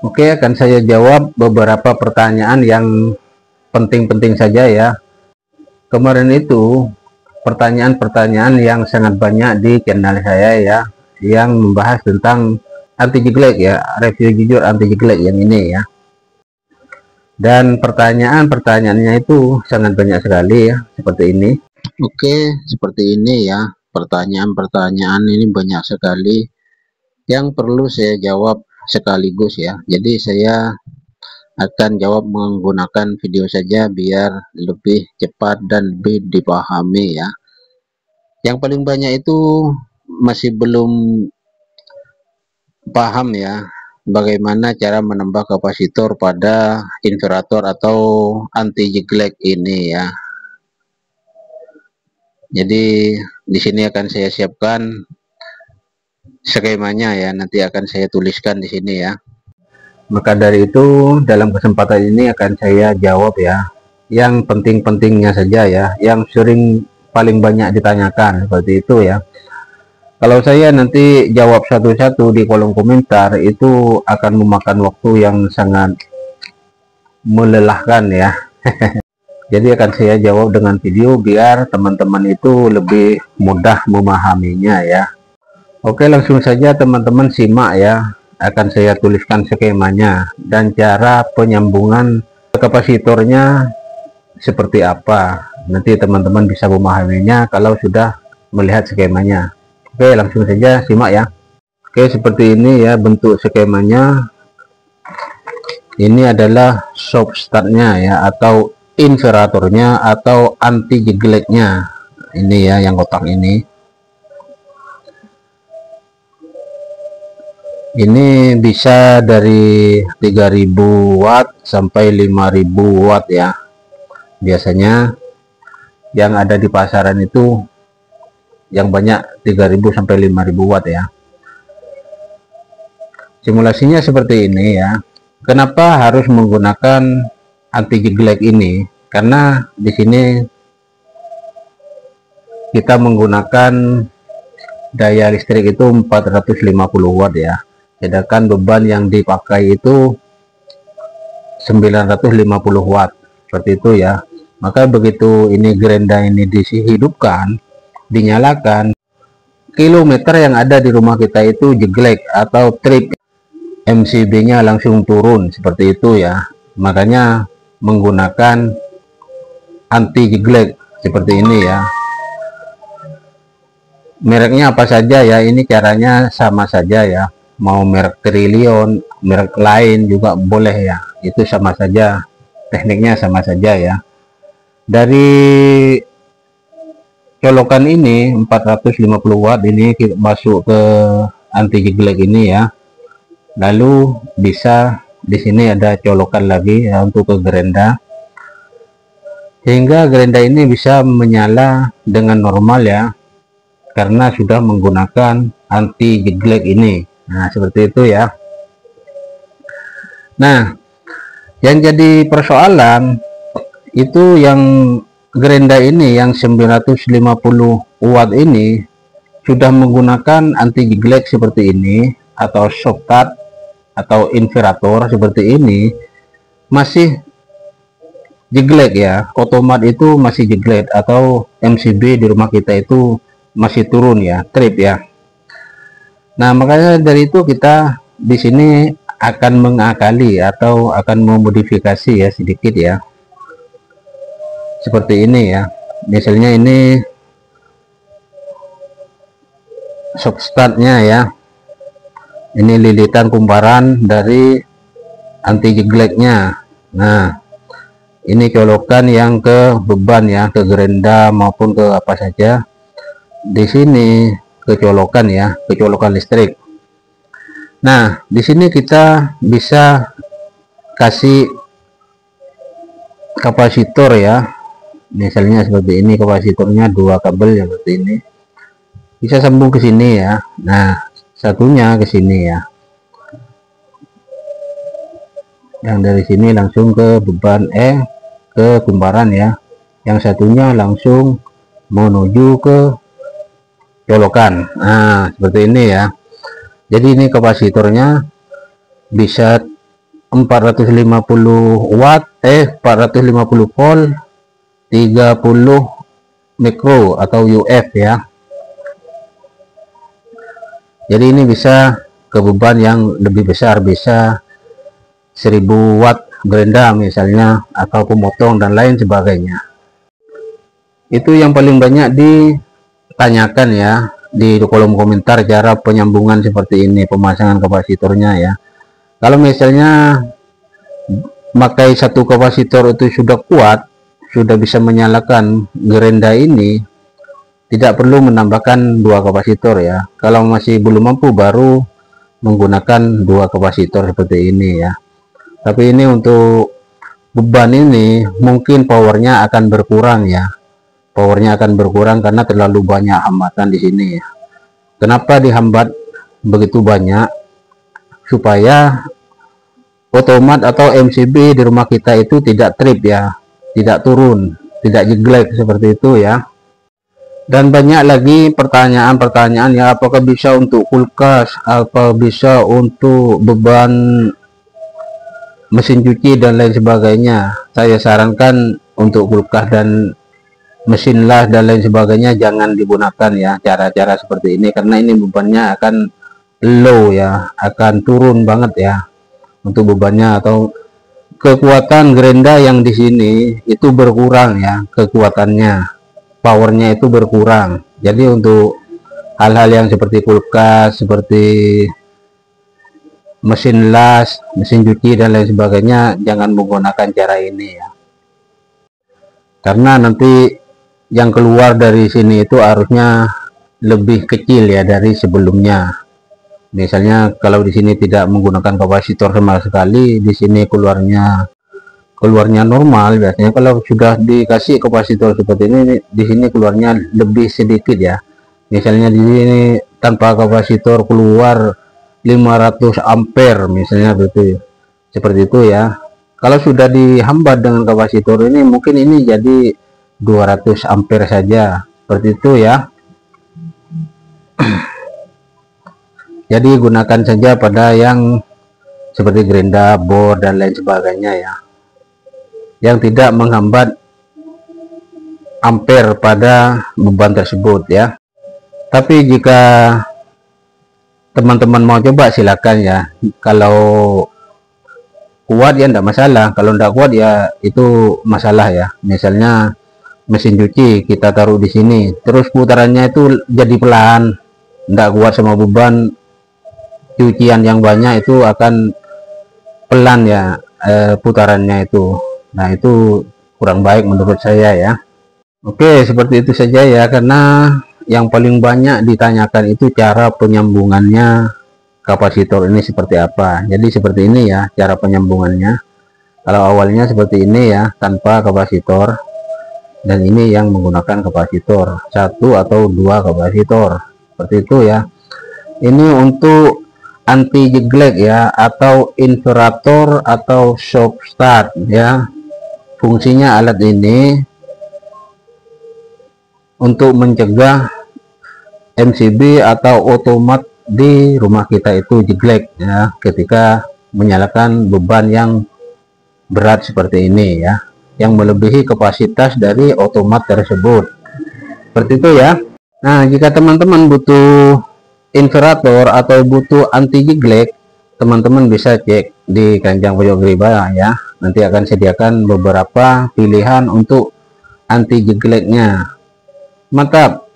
Oke, akan saya jawab beberapa pertanyaan yang penting-penting saja ya. Kemarin itu pertanyaan-pertanyaan yang sangat banyak di channel saya ya, yang membahas tentang anti jeglek ya, review jujur anti jeglek yang ini ya. Dan pertanyaan-pertanyaannya itu sangat banyak sekali ya, seperti ini. Oke, seperti ini ya. Pertanyaan-pertanyaan ini banyak sekali yang perlu saya jawab sekaligus ya. Jadi saya akan jawab menggunakan video saja biar lebih cepat dan lebih dipahami ya. Yang paling banyak itu masih belum paham ya bagaimana cara menambah kapasitor pada inverter atau anti jeglek ini ya. Jadi di sini akan saya siapkan skemanya ya, nanti akan saya tuliskan di sini ya. Maka dari itu dalam kesempatan ini akan saya jawab ya yang penting-pentingnya saja ya, yang sering paling banyak ditanyakan seperti itu ya. Kalau saya nanti jawab satu-satu di kolom komentar itu akan memakan waktu yang sangat melelahkan ya. Jadi akan saya jawab dengan video biar teman-teman itu lebih mudah memahaminya ya. Oke, langsung saja teman-teman simak ya. Akan saya tuliskan skemanya dan cara penyambungan kapasitornya seperti apa. Nanti teman-teman bisa memahaminya kalau sudah melihat skemanya. Oke, langsung saja simak ya. Oke, seperti ini ya bentuk skemanya. Ini adalah soft startnya ya, atau inverternya atau anti jegleknya. Ini ya yang kotak ini. Ini bisa dari 3000 watt sampai 5000 watt ya. Biasanya yang ada di pasaran itu yang banyak 3000 sampai 5000 watt ya. Simulasinya seperti ini ya. Kenapa harus menggunakan anti jeglek ini? Karena di sini kita menggunakan daya listrik itu 450 watt ya. Sedangkan beban yang dipakai itu 950 watt. Seperti itu ya. Maka begitu ini gerenda ini dihidupkan, dinyalakan, kilometer yang ada di rumah kita itu jeglek atau trip, MCB-nya langsung turun seperti itu ya. Makanya menggunakan anti jeglek seperti ini ya. Mereknya apa saja ya, ini caranya sama saja ya. Mau merek Trillion, merek lain juga boleh ya. Itu sama saja, tekniknya sama saja ya. Dari colokan ini 450 watt ini kita masuk ke anti jeglek ini ya. Lalu bisa di sini ada colokan lagi ya untuk ke gerenda, hingga gerenda ini bisa menyala dengan normal ya, karena sudah menggunakan anti jeglek ini. Nah seperti itu ya. Nah yang jadi persoalan itu yang gerenda ini yang 950 watt ini sudah menggunakan anti jeglek seperti ini atau shortcut atau inverter seperti ini, masih jeglek ya, otomat itu masih jeglek atau MCB di rumah kita itu masih turun ya, trip ya. Nah makanya dari itu kita di sini akan mengakali atau akan memodifikasi ya sedikit ya, seperti ini ya. Misalnya ini soft startnya ya, ini lilitan kumparan dari anti jegleknya. Nah ini colokan yang ke beban ya, ke gerenda maupun ke apa saja. Di sini kecolokan ya, kecolokan listrik. Nah di sini kita bisa kasih kapasitor ya, misalnya seperti ini, kapasitornya 2 kabel yang seperti ini, bisa sambung ke sini ya. Nah satunya ke sini ya, yang dari sini langsung ke beban ke kumparan ya, yang satunya langsung menuju ke colokan. Nah seperti ini ya. Jadi ini kapasitornya bisa 450 watt 450 volt 30 mikro atau UF ya. Jadi ini bisa ke beban yang lebih besar, bisa 1000 watt gerenda misalnya, atau pemotong dan lain sebagainya. Itu yang paling banyak ditanyakan ya di kolom komentar, cara penyambungan seperti ini, pemasangan kapasitornya ya. Kalau misalnya pakai satu kapasitor itu sudah kuat, sudah bisa menyalakan gerenda ini, tidak perlu menambahkan dua kapasitor ya. Kalau masih belum mampu, baru menggunakan dua kapasitor seperti ini ya. Tapi ini untuk beban ini mungkin powernya akan berkurang ya. Powernya akan berkurang karena terlalu banyak hambatan di sini ya. Kenapa dihambat begitu banyak? Supaya otomat atau MCB di rumah kita itu tidak trip ya, tidak turun, tidak jeglek seperti itu ya. Dan banyak lagi pertanyaan-pertanyaan ya, apakah bisa untuk kulkas, apa bisa untuk beban mesin cuci dan lain sebagainya. Saya sarankan untuk kulkas dan mesin las dan lain sebagainya jangan digunakan ya cara-cara seperti ini, karena ini bebannya akan low ya, akan turun banget ya untuk bebannya, atau kekuatan gerenda yang di sini itu berkurang ya, kekuatannya, powernya itu berkurang. Jadi untuk hal-hal yang seperti kulkas, seperti mesin las, mesin cuci dan lain sebagainya jangan menggunakan cara ini ya, karena nanti yang keluar dari sini itu harusnya lebih kecil ya dari sebelumnya. Misalnya kalau di sini tidak menggunakan kapasitor sama sekali, di sini keluarnya normal. Biasanya kalau sudah dikasih kapasitor seperti ini, di sini keluarnya lebih sedikit ya. Misalnya di sini tanpa kapasitor keluar 500 ampere misalnya, begitu seperti itu ya. Kalau sudah dihambat dengan kapasitor ini, mungkin ini jadi 200 ampere saja, seperti itu ya. Jadi gunakan saja pada yang seperti gerenda, bor dan lain sebagainya ya, yang tidak menghambat ampere pada beban tersebut ya. Tapi jika teman-teman mau coba silakan ya, kalau kuat ya tidak masalah, kalau tidak kuat ya itu masalah ya. Misalnya mesin cuci kita taruh di sini, terus putarannya itu jadi pelan, tidak kuat sama beban cucian yang banyak, itu akan pelan ya putarannya itu. Nah itu kurang baik menurut saya ya. Oke, seperti itu saja ya, karena yang paling banyak ditanyakan itu cara penyambungannya kapasitor ini seperti apa. Jadi seperti ini ya cara penyambungannya. Kalau awalnya seperti ini ya, tanpa kapasitor, dan ini yang menggunakan kapasitor, satu atau dua kapasitor seperti itu ya. Ini untuk anti jeglek ya, atau inverter atau soft start ya. Fungsinya alat ini untuk mencegah MCB atau otomat di rumah kita itu jeglek ya, ketika menyalakan beban yang berat seperti ini ya, yang melebihi kapasitas dari otomat tersebut, seperti itu ya. Nah, jika teman-teman butuh inverter atau butuh anti jeglek, teman-teman bisa cek di Keranjang Pojok Geriba ya. Nanti akan sediakan beberapa pilihan untuk anti jegleknya. Mantap.